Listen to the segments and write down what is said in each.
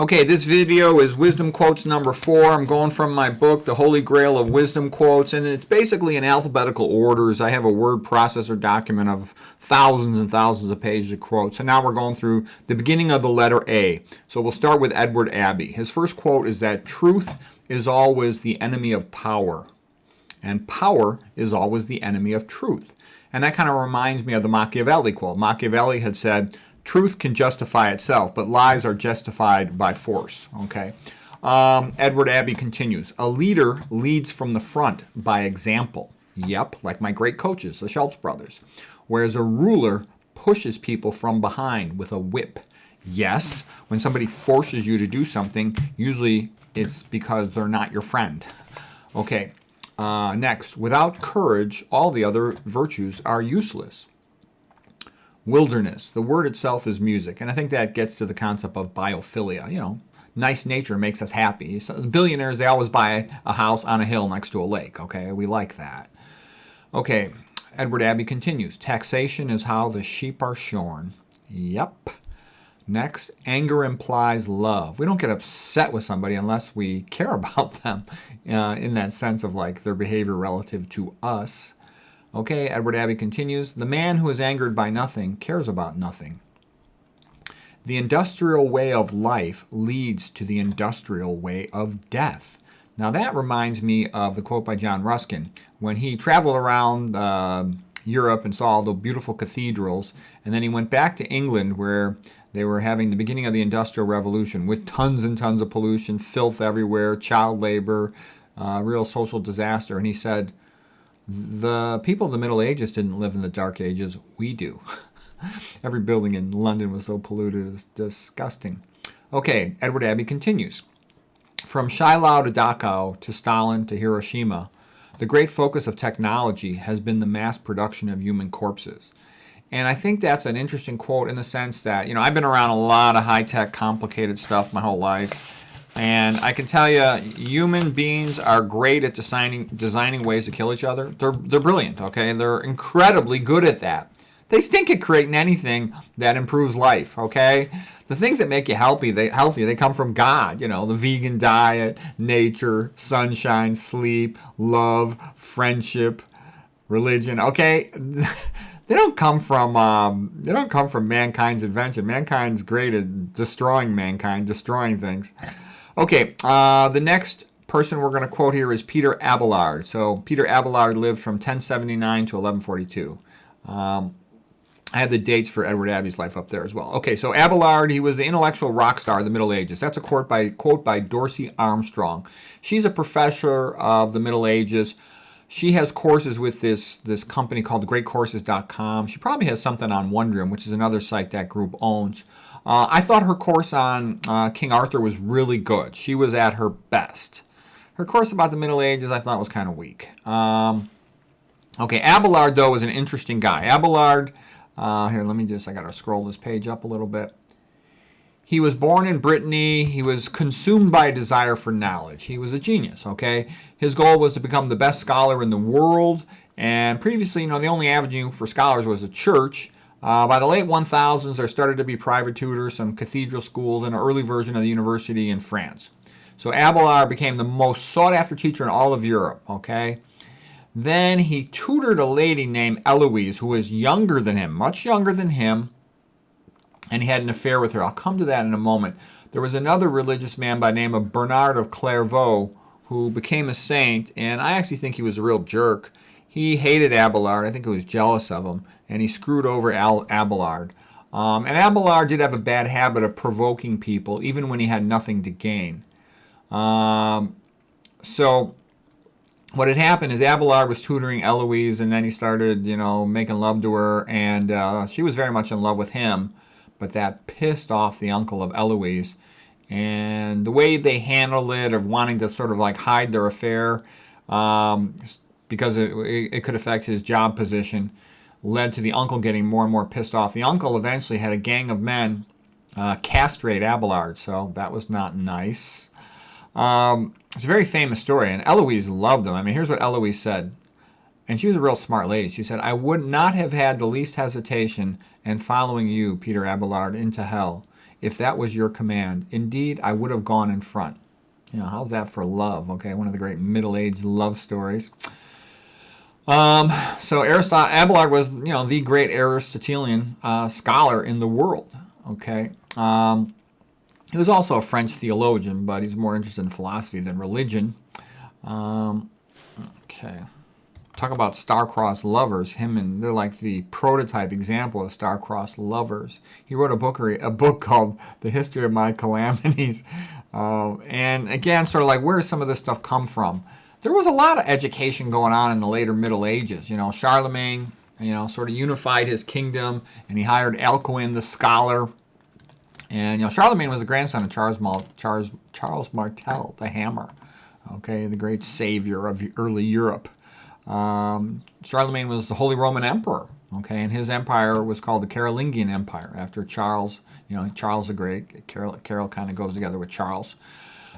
Okay, this video is Wisdom Quotes number 4. I'm going from my book, The Holy Grail of Wisdom Quotes, and it's basically in alphabetical orders. I have a word processor document of thousands and thousands of pages of quotes, and now we're going through the beginning of the letter A. So we'll start with Edward Abbey. His first quote is that truth is always the enemy of power, and power is always the enemy of truth. And that kind of reminds me of the Machiavelli quote. Machiavelli had said, truth can justify itself, but lies are justified by force. Okay. Edward Abbey continues, a leader leads from the front by example. Yep, like my great coaches, the Schultz brothers. Whereas a ruler pushes people from behind with a whip. Yes, when somebody forces you to do something, usually it's because they're not your friend. Okay. Next, without courage, all the other virtues are useless. Wilderness. The word itself is music, and I think that gets to the concept of biophilia. You know, nice nature makes us happy. So billionaires, they always buy a house on a hill next to a lake. Okay, we like that. Okay, Edward Abbey continues. Taxation is how the sheep are shorn. Yep. Next, anger implies love. We don't get upset with somebody unless we care about them in that sense of like their behavior relative to us. Okay, Edward Abbey continues, the man who is angered by nothing cares about nothing. The industrial way of life leads to the industrial way of death. Now that reminds me of the quote by John Ruskin when he traveled around Europe and saw all the beautiful cathedrals, and then he went back to England where they were having the beginning of the Industrial Revolution with tons and tons of pollution, filth everywhere, child labor, real social disaster, and he said, the people of the Middle Ages didn't live in the Dark Ages. We do. Every building in London was so polluted. It's disgusting. Okay, Edward Abbey continues. From Shiloh to Dachau to Stalin to Hiroshima, the great focus of technology has been the mass production of human corpses. And I think that's an interesting quote in the sense that, you know, I've been around a lot of high-tech, complicated stuff my whole life. And I can tell you, human beings are great at designing ways to kill each other. They're brilliant, okay? They're incredibly good at that. They stink at creating anything that improves life, okay? The things that make you healthy, they come from God, you know, the vegan diet, nature, sunshine, sleep, love, friendship, religion, okay? They don't come from mankind's invention. Mankind's great at destroying mankind, destroying things. Okay, the next person we're going to quote here is Peter Abelard. So Peter Abelard lived from 1079 to 1142. I have the dates for Edward Abbey's life up there as well. Okay, so Abelard, he was the intellectual rock star of the Middle Ages. That's a quote by Dorsey Armstrong. She's a professor of the Middle Ages. She has courses with this company called greatcourses.com. She probably has something on Wondrium, which is another site that group owns. I thought her course on King Arthur was really good. She was at her best. Her course about the Middle Ages I thought was kind of weak. Okay, Abelard, though, was an interesting guy. Abelard, here, I got to scroll this page up a little bit. He was born in Brittany. He was consumed by a desire for knowledge. He was a genius, okay? His goal was to become the best scholar in the world. And previously, you know, the only avenue for scholars was the church. By the late 1000s, there started to be private tutors, some cathedral schools, and an early version of the university in France. So Abelard became the most sought-after teacher in all of Europe, okay? Then he tutored a lady named Eloise, who was younger than him, much younger than him, and he had an affair with her. I'll come to that in a moment. There was another religious man by the name of Bernard of Clairvaux who became a saint, and I actually think he was a real jerk. He hated Abelard. I think he was jealous of him, and he screwed over Abelard. And Abelard did have a bad habit of provoking people, even when he had nothing to gain. So what had happened is Abelard was tutoring Eloise, and then he started, you know, making love to her, and she was very much in love with him, but that pissed off the uncle of Eloise. And the way they handled it, of wanting to sort of like hide their affair, because it could affect his job position, led to the uncle getting more and more pissed off. The uncle eventually had a gang of men castrate Abelard, so that was not nice. It's a very famous story, and Eloise loved him. I mean, here's what Eloise said, and she was a real smart lady. She said, I would not have had the least hesitation in following you, Peter Abelard, into hell. if that was your command. Indeed, I would have gone in front. How's that for love? Okay, one of the great middle-aged love stories. So Abelard was, the great Aristotelian scholar in the world. Okay. He was also a French theologian, but he's more interested in philosophy than religion. Okay. Talk about star-crossed lovers. They're like the prototype example of star-crossed lovers. He wrote a book called The History of My Calamities. And again, sort of like, where does some of this stuff come from? There was a lot of education going on in the later Middle Ages. Charlemagne, sort of unified his kingdom, and he hired Alcuin, the scholar. And, Charlemagne was the grandson of Charles Martel, the Hammer, okay, the great savior of early Europe. Charlemagne was the Holy Roman Emperor, okay, and his empire was called the Carolingian Empire after Charles, Charles the Great. Carol kind of goes together with Charles.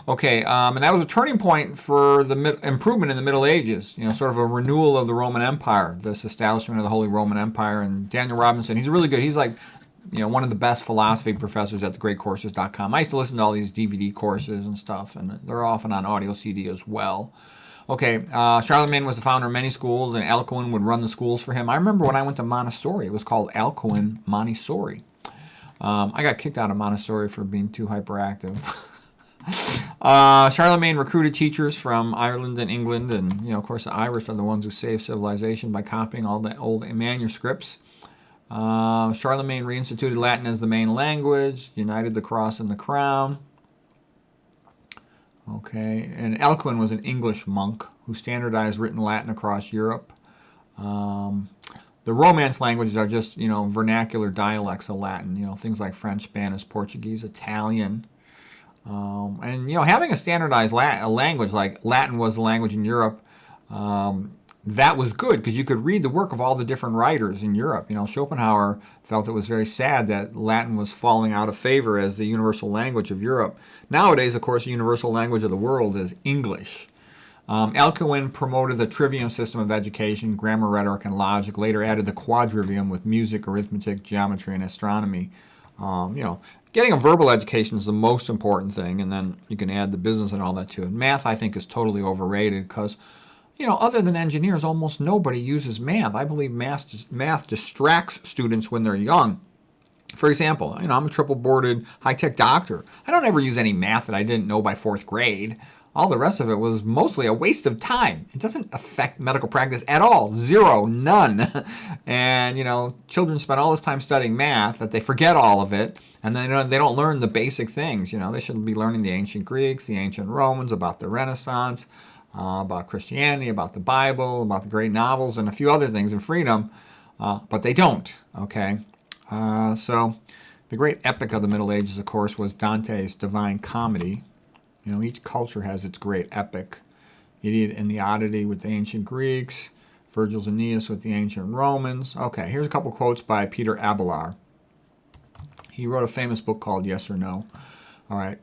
Okay, and that was a turning point for the improvement in the Middle Ages, sort of a renewal of the Roman Empire, this establishment of the Holy Roman Empire. And Daniel Robinson, he's really good. He's like, one of the best philosophy professors at thegreatcourses.com. I used to listen to all these DVD courses and stuff, and they're often on audio CD as well. Okay, Charlemagne was the founder of many schools, and Alcuin would run the schools for him. I remember when I went to Montessori, it was called Alcuin Montessori. I got kicked out of Montessori for being too hyperactive. Charlemagne recruited teachers from Ireland and England, and of course the Irish are the ones who saved civilization by copying all the old manuscripts. Charlemagne reinstituted Latin as the main language, united the cross and the crown. Okay, and Alcuin was an English monk who standardized written Latin across Europe. The Romance languages are just vernacular dialects of Latin, things like French, Spanish, Portuguese, Italian. And having a standardized language like Latin was the language in Europe, that was good because you could read the work of all the different writers in Europe. Schopenhauer felt it was very sad that Latin was falling out of favor as the universal language of Europe. Nowadays, of course, the universal language of the world is English. Alcuin promoted the trivium system of education, grammar, rhetoric, and logic. Later added the quadrivium with music, arithmetic, geometry, and astronomy. Getting a verbal education is the most important thing, and then you can add the business and all that to it. Math, I think, is totally overrated because, other than engineers, almost nobody uses math. I believe math distracts students when they're young. For example, I'm a triple-boarded high-tech doctor. I don't ever use any math that I didn't know by 4th grade. All the rest of it was mostly a waste of time. It doesn't affect medical practice at all. Zero, none. And, children spend all this time studying math that they forget all of it, and then they don't learn the basic things. They should be learning the ancient Greeks, the ancient Romans, about the Renaissance, about Christianity, about the Bible, about the great novels, and a few other things in freedom, but they don't, okay? So the great epic of the Middle Ages, of course, was Dante's Divine Comedy. Each culture has its great epic. Iliad and the Odyssey with the ancient Greeks, Virgil's Aeneas with the ancient Romans. Okay, here's a couple quotes by Peter Abelard. He wrote a famous book called Yes or No. All right.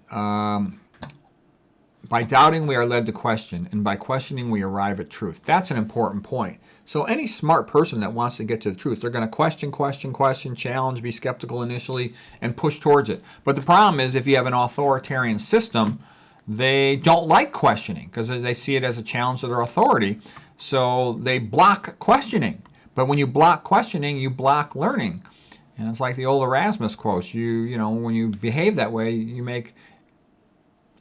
By doubting, we are led to question, and by questioning, we arrive at truth. That's an important point. So any smart person that wants to get to the truth, they're going to question, challenge, be skeptical initially, and push towards it. But the problem is if you have an authoritarian system, they don't like questioning because they see it as a challenge to their authority. So they block questioning. But when you block questioning, you block learning. And it's like the old Erasmus quotes. When you behave that way, you make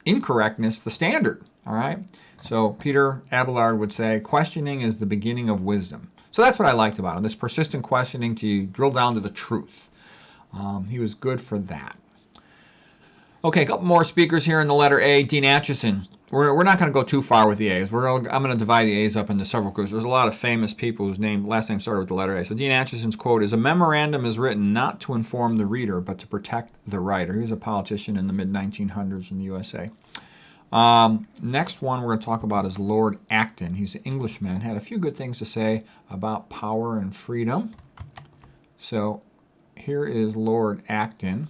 incorrectness the standard. All right? So Peter Abelard would say, questioning is the beginning of wisdom. So that's what I liked about him, this persistent questioning to drill down to the truth. He was good for that. Okay, a couple more speakers here in the letter A. Dean Acheson. We're not going to go too far with the A's. I'm going to divide the A's up into several groups. There's a lot of famous people whose last name started with the letter A. So Dean Acheson's quote is, "A memorandum is written not to inform the reader, but to protect the writer." He was a politician in the mid-1900s in the USA. Next one we're going to talk about is Lord Acton. He's an Englishman. Had a few good things to say about power and freedom. So here is Lord Acton.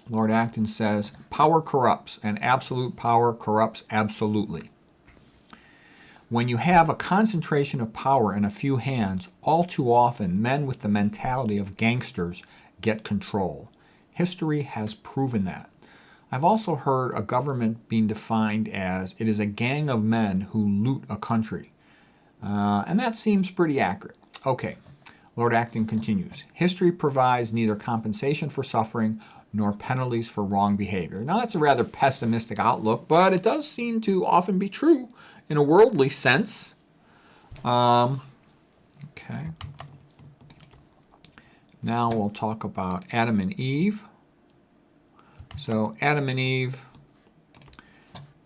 Lord Acton says, "Power corrupts, and absolute power corrupts absolutely. When you have a concentration of power in a few hands, all too often men with the mentality of gangsters get control. History has proven that. I've also heard a government being defined as it is a gang of men who loot a country. And that seems pretty accurate. Okay, Lord Acton continues. History provides neither compensation for suffering nor penalties for wrong behavior. Now, that's a rather pessimistic outlook, but it does seem to often be true in a worldly sense. Okay. Now we'll talk about Adam and Eve. So Adam and Eve,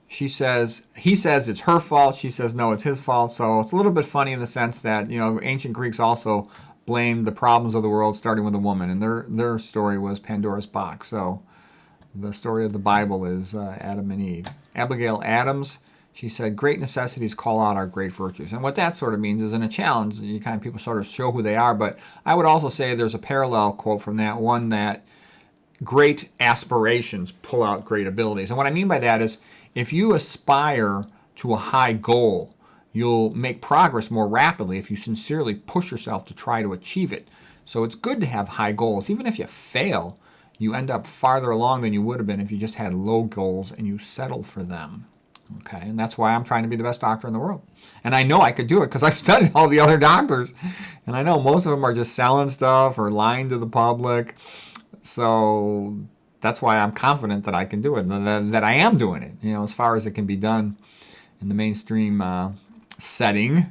he says it's her fault. She says, no, it's his fault. So it's a little bit funny in the sense that, ancient Greeks also blamed the problems of the world starting with a woman, and their story was Pandora's box. So the story of the Bible is Adam and Eve. Abigail Adams, she said, great necessities call out our great virtues. And what that sort of means is in a challenge, people sort of show who they are. But I would also say there's a parallel quote from that one that great aspirations pull out great abilities. And what I mean by that is if you aspire to a high goal, you'll make progress more rapidly if you sincerely push yourself to try to achieve it. So it's good to have high goals. Even if you fail, you end up farther along than you would have been if you just had low goals and you settled for them. Okay, and that's why I'm trying to be the best doctor in the world. And I know I could do it because I've studied all the other doctors. And I know most of them are just selling stuff or lying to the public. So that's why I'm confident that I can do it, that I am doing it, as far as it can be done in the mainstream setting.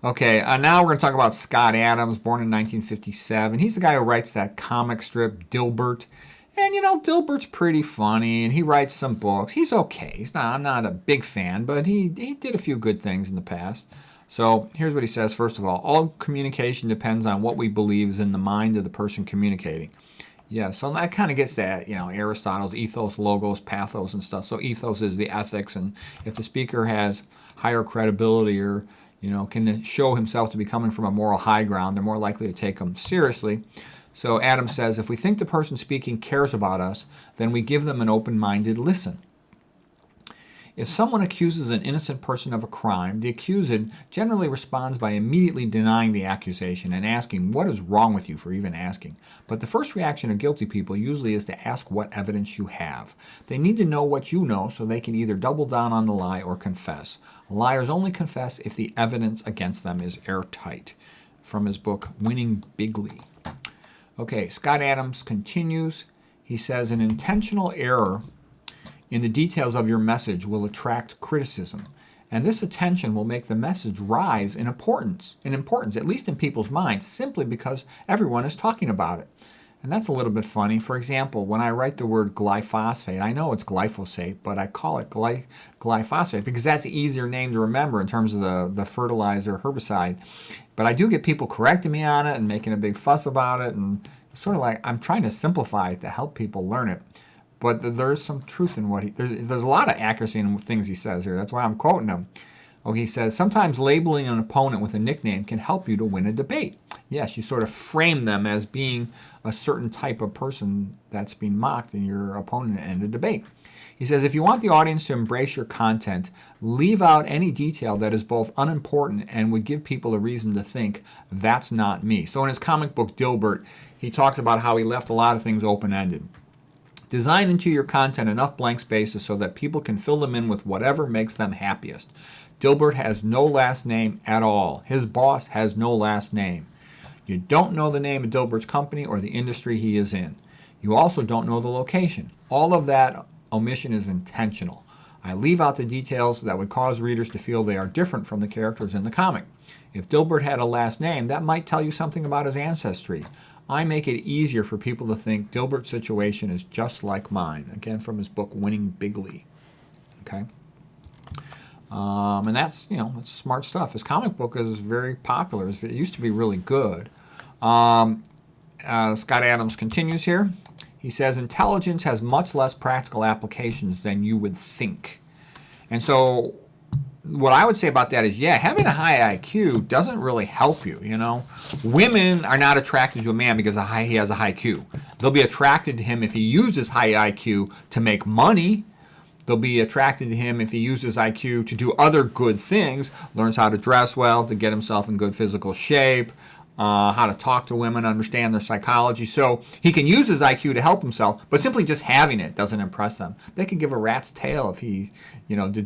Okay, now we're going to talk about Scott Adams, born in 1957. He's the guy who writes that comic strip, Dilbert. And, Dilbert's pretty funny, and he writes some books. He's okay. I'm not a big fan, but he did a few good things in the past. So here's what he says. First of all communication depends on what we believe is in the mind of the person communicating. Yeah, so that kind of gets that, Aristotle's ethos, logos, pathos, and stuff. So ethos is the ethics, and if the speaker has higher credibility or, can show himself to be coming from a moral high ground, they're more likely to take him seriously. So Adams says, if we think the person speaking cares about us, then we give them an open-minded listen. If someone accuses an innocent person of a crime, the accused generally responds by immediately denying the accusation and asking, what is wrong with you for even asking? But the first reaction of guilty people usually is to ask what evidence you have. They need to know what you know so they can either double down on the lie or confess. Liars only confess if the evidence against them is airtight. From his book, Winning Bigly. Okay, Scott Adams continues. He says, an intentional error in the details of your message will attract criticism, and this attention will make the message rise in importance, at least in people's minds, simply because everyone is talking about it. And that's a little bit funny. For example, when I write the word glyphosate, I know it's glyphosate, but I call it glyphosate because that's an easier name to remember in terms of the fertilizer herbicide. But I do get people correcting me on it and making a big fuss about it, and it's sort of like I'm trying to simplify it to help people learn it. But there's some truth in what there's a lot of accuracy in things he says here. That's why I'm quoting him. Okay, he says, sometimes labeling an opponent with a nickname can help you to win a debate. Yes, you sort of frame them as being a certain type of person that's being mocked in your opponent in a debate. He says, if you want the audience to embrace your content, leave out any detail that is both unimportant and would give people a reason to think, that's not me. So in his comic book, Dilbert, he talks about how he left a lot of things open-ended. Design into your content enough blank spaces so that people can fill them in with whatever makes them happiest. Dilbert has no last name at all. His boss has no last name. You don't know the name of Dilbert's company or the industry he is in. You also don't know the location. All of that omission is intentional. I leave out the details that would cause readers to feel they are different from the characters in the comic. If Dilbert had a last name, that might tell you something about his ancestry. I make it easier for people to think Dilbert's situation is just like mine. Again, from his book, Winning Bigly. Okay? And that's smart stuff. His comic book is very popular. It used to be really good. Scott Adams continues here. He says, intelligence has much less practical applications than you would think. And so what I would say about that is, having a high IQ doesn't really help you, Women are not attracted to a man because he has a high IQ. They'll be attracted to him if he uses high IQ to make money. They'll be attracted to him if he uses IQ to do other good things, learns how to dress well, to get himself in good physical shape, how to talk to women, understand their psychology. So he can use his IQ to help himself, but simply just having it doesn't impress them. They can give a rat's tail if he,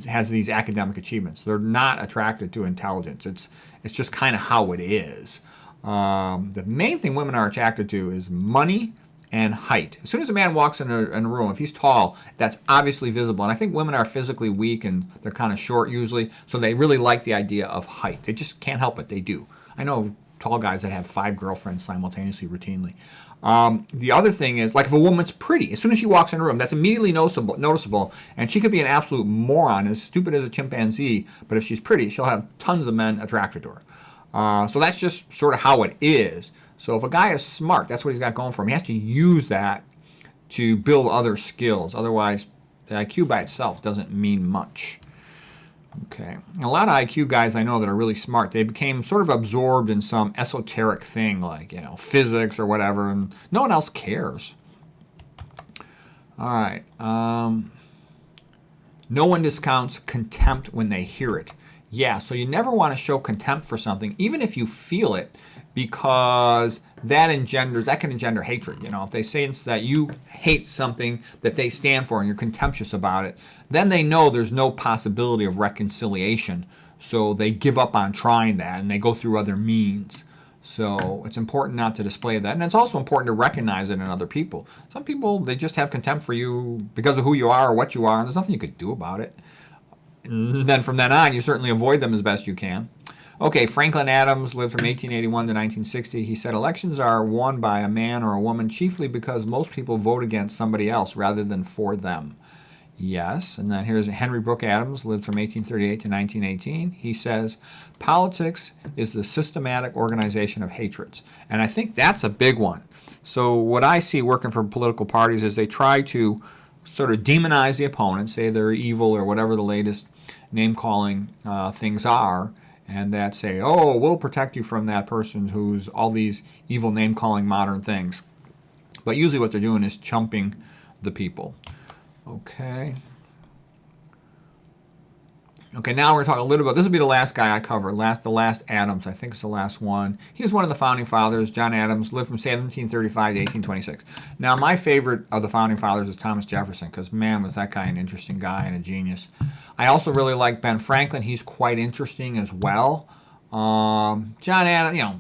has these academic achievements. They're not attracted to intelligence. It's just kind of how it is. The main thing women are attracted to is money and height. As soon as a man walks in a room, if he's tall, that's obviously visible. And I think women are physically weak and they're kind of short usually, so they really like the idea of height. They just can't help it. They do. I know tall guys that have 5 girlfriends simultaneously, routinely. The other thing is, like if a woman's pretty, as soon as she walks in a room, that's immediately noticeable, and she could be an absolute moron, as stupid as a chimpanzee, but if she's pretty, she'll have tons of men attracted to her. So that's just sort of how it is. So if a guy is smart, that's what he's got going for him. He has to use that to build other skills. Otherwise, the IQ by itself doesn't mean much. Okay. A lot of IQ guys I know that are really smart, they became sort of absorbed in some esoteric thing like, physics or whatever, and no one else cares. All right. No one discounts contempt when they hear it. Yeah, so you never want to show contempt for something, even if you feel it, because that can engender hatred. If they sense that you hate something that they stand for and you're contemptuous about it, then they know there's no possibility of reconciliation. So they give up on trying that and they go through other means. So it's important not to display that. And it's also important to recognize it in other people. Some people, they just have contempt for you because of who you are or what you are, and there's nothing you could do about it. And then from then on, you certainly avoid them as best you can. Okay, Franklin Adams lived from 1881 to 1960. He said, elections are won by a man or a woman chiefly because most people vote against somebody else rather than for them. Yes, and then here's Henry Brooke Adams, lived from 1838 to 1918. He says, politics is the systematic organization of hatreds. And I think that's a big one. So what I see working for political parties is they try to sort of demonize the opponent, say they're evil or whatever the latest name-calling things are, and that say, oh, we'll protect you from that person who's all these evil name-calling modern things. But usually what they're doing is chumping the people. Okay. Okay, now we're going to talk a little bit. This will be the last guy I cover, the last Adams. I think it's the last one. He was one of the founding fathers. John Adams lived from 1735 to 1826. Now, my favorite of the founding fathers is Thomas Jefferson, because, man, was that guy an interesting guy and a genius. I also really like Ben Franklin. He's quite interesting as well. John Adams,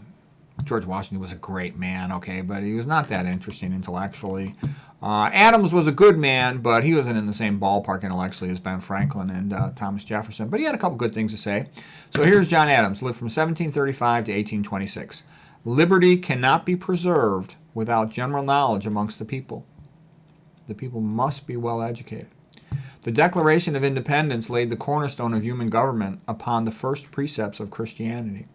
George Washington was a great man, okay, but he was not that interesting intellectually. Adams was a good man, but he wasn't in the same ballpark intellectually as Ben Franklin and Thomas Jefferson. But he had a couple good things to say. So here's John Adams, lived from 1735 to 1826. Liberty cannot be preserved without general knowledge amongst the people. The people must be well educated. The Declaration of Independence laid the cornerstone of human government upon the first precepts of Christianity.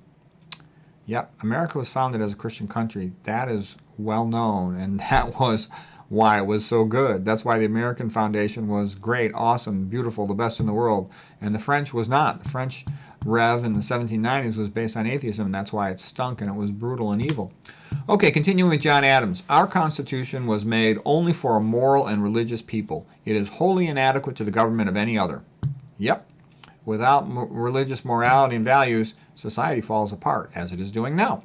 Yep, America was founded as a Christian country. That is well known, and that was why it was so good. That's why the American foundation was great, awesome, beautiful, the best in the world. And the French was not. The French Rev in the 1790s was based on atheism, and that's why it stunk and it was brutal and evil. Okay, continuing with John Adams. Our Constitution was made only for a moral and religious people. It is wholly inadequate to the government of any other. Yep. Without religious morality and values, society falls apart, as it is doing now.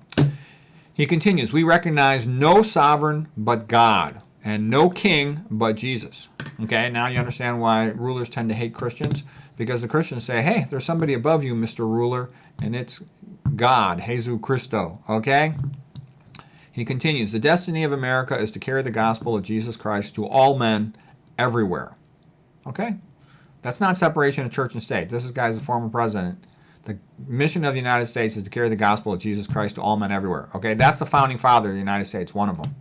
He continues, we recognize no sovereign but God, and no king but Jesus. Okay, now you understand why rulers tend to hate Christians? Because the Christians say, hey, there's somebody above you, Mr. Ruler, and it's God, Jesus Christo, okay? He continues, the destiny of America is to carry the gospel of Jesus Christ to all men everywhere. Okay? That's not separation of church and state. This guy's the former president. The mission of the United States is to carry the gospel of Jesus Christ to all men everywhere. Okay? That's the founding father of the United States, one of them.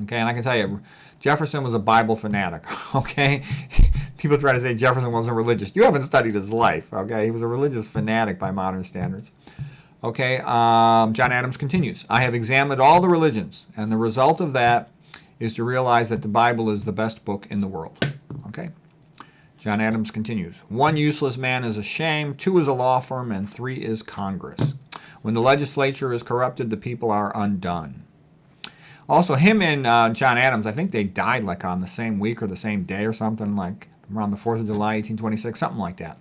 Okay, and I can tell you, Jefferson was a Bible fanatic, okay? People try to say Jefferson wasn't religious. You haven't studied his life, okay? He was a religious fanatic by modern standards. Okay, John Adams continues, I have examined all the religions, and the result of that is to realize that the Bible is the best book in the world. Okay? John Adams continues, 1 useless man is a shame, 2 is a law firm, and 3 is Congress. When the legislature is corrupted, the people are undone. Also, him and John Adams, I think they died like on the same week or the same day or something, like around the 4th of July, 1826, something like that.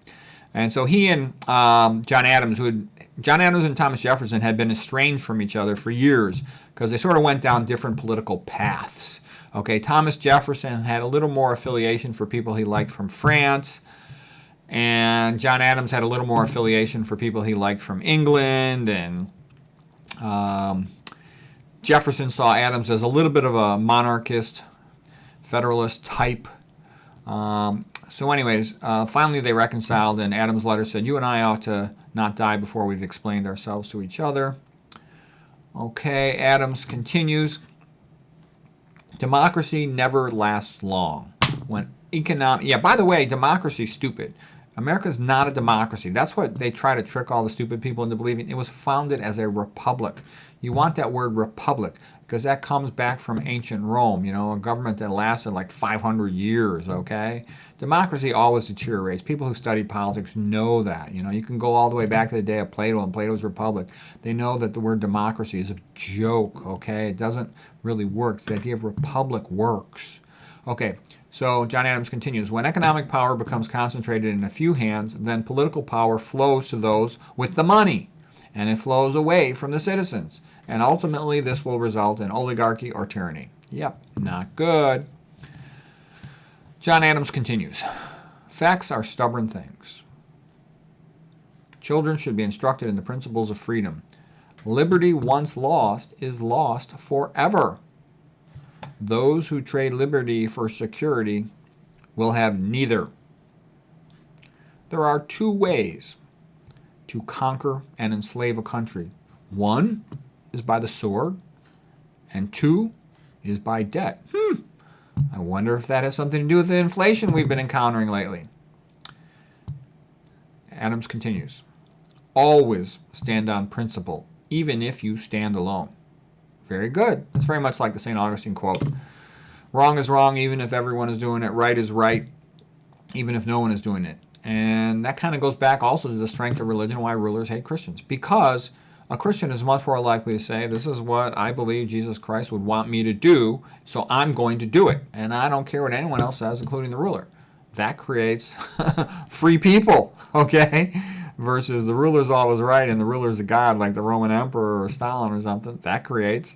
And so he and John Adams and Thomas Jefferson had been estranged from each other for years because they sort of went down different political paths. Okay, Thomas Jefferson had a little more affiliation for people he liked from France, and John Adams had a little more affiliation for people he liked from England, and Jefferson saw Adams as a little bit of a monarchist, federalist type. So anyways, finally they reconciled, and Adams' letter said, "You and I ought to not die before we've explained ourselves to each other." Okay, Adams continues, "Democracy never lasts long. By the way, democracy's stupid. America's not a democracy. That's what they try to trick all the stupid people into believing. It was founded as a republic. You want that word republic because that comes back from ancient Rome, a government that lasted like 500 years, okay? Democracy always deteriorates. People who study politics know that. You can go all the way back to the day of Plato and Plato's Republic. They know that the word democracy is a joke, okay? It doesn't really work. The idea of republic works. Okay, so John Adams continues, "When economic power becomes concentrated in a few hands, then political power flows to those with the money, and it flows away from the citizens. And ultimately, this will result in oligarchy or tyranny." Yep, not good. John Adams continues, "Facts are stubborn things. Children should be instructed in the principles of freedom. Liberty once lost is lost forever. Those who trade liberty for security will have neither. There are two ways to conquer and enslave a country. One is by the sword, and two is by debt." I wonder if that has something to do with the inflation we've been encountering lately. Adams continues, "Always stand on principle, even if you stand alone." Very good. It's very much like the St. Augustine quote. Wrong is wrong, even if everyone is doing it. Right is right, even if no one is doing it. And that kind of goes back also to the strength of religion, why rulers hate Christians. Because a Christian is much more likely to say, "This is what I believe Jesus Christ would want me to do, so I'm going to do it. And I don't care what anyone else says, including the ruler." That creates free people, okay? Versus the ruler's always right and the ruler's a god, like the Roman emperor or Stalin or something. That creates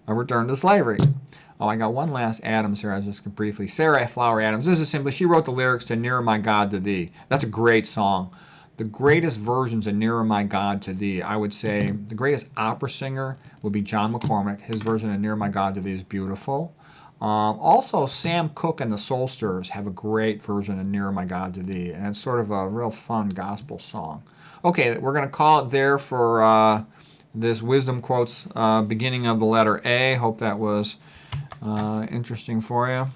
a return to slavery. Oh, I got one last Adams here. I was just briefly. Sarah Flower Adams. This is simply, she wrote the lyrics to "Nearer My God to Thee." That's a great song. The greatest versions of "Nearer My God to Thee," I would say the greatest opera singer would be John McCormick. His version of "Nearer My God to Thee" is beautiful. Also, Sam Cooke and the Soul Stirrers have a great version of "Nearer My God to Thee," and it's sort of a real fun gospel song. Okay, we're going to call it there for this wisdom quotes beginning of the letter A. Hope that was interesting for you.